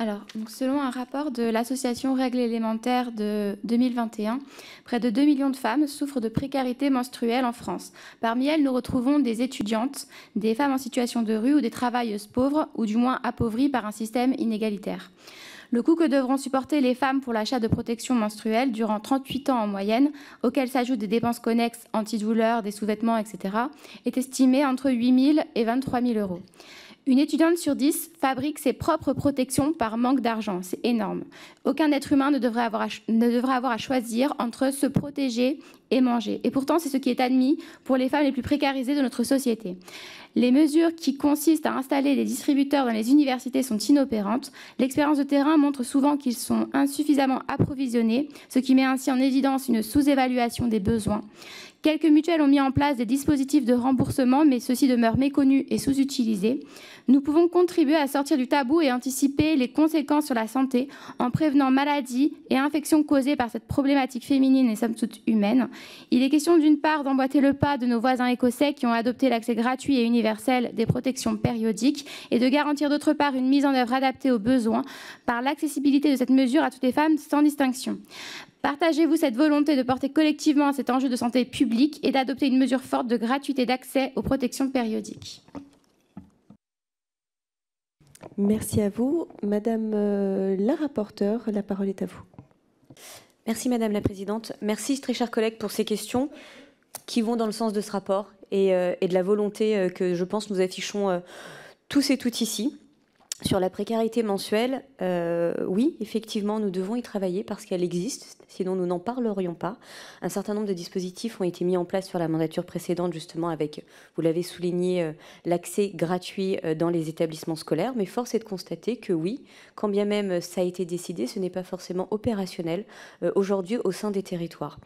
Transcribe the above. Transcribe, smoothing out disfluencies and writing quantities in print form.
Alors, donc selon un rapport de l'association Règles élémentaires de 2021, près de 2 millions de femmes souffrent de précarité menstruelle en France. Parmi elles, nous retrouvons des étudiantes, des femmes en situation de rue ou des travailleuses pauvres, ou du moins appauvries par un système inégalitaire. Le coût que devront supporter les femmes pour l'achat de protection menstruelle durant 38 ans en moyenne, auxquels s'ajoutent des dépenses connexes, antidouleurs, des sous-vêtements, etc., est estimé entre 8 000 et 23 000 euros. Une étudiante sur 10 fabrique ses propres protections par manque d'argent. C'est énorme. Aucun être humain ne devrait avoir à choisir entre se protéger et manger. Et pourtant, c'est ce qui est admis pour les femmes les plus précarisées de notre société. Les mesures qui consistent à installer des distributeurs dans les universités sont inopérantes. L'expérience de terrain montre souvent qu'ils sont insuffisamment approvisionnés, ce qui met ainsi en évidence une sous-évaluation des besoins. Quelques mutuelles ont mis en place des dispositifs de remboursement, mais ceux-ci demeurent méconnus et sous-utilisés. Nous pouvons contribuer à sortir du tabou et anticiper les conséquences sur la santé en prévenant maladies et infections causées par cette problématique féminine et somme toute humaine. Il est question d'une part d'emboîter le pas de nos voisins écossais qui ont adopté l'accès gratuit et universel des protections périodiques et de garantir d'autre part une mise en œuvre adaptée aux besoins par l'accessibilité de cette mesure à toutes les femmes sans distinction. Partagez-vous cette volonté de porter collectivement cet enjeu de santé publique et d'adopter une mesure forte de gratuité d'accès aux protections périodiques? Merci à vous. Madame la rapporteure, la parole est à vous. Merci Madame la Présidente. Merci très chers collègues pour ces questions qui vont dans le sens de ce rapport et de la volonté que je pense nous affichons tous et toutes ici. Sur la précarité mensuelle, oui, effectivement, nous devons y travailler parce qu'elle existe, sinon nous n'en parlerions pas. Un certain nombre de dispositifs ont été mis en place sur la mandature précédente, justement avec, vous l'avez souligné, l'accès gratuit dans les établissements scolaires. Mais force est de constater que oui, quand bien même ça a été décidé, ce n'est pas forcément opérationnel aujourd'hui au sein des territoires.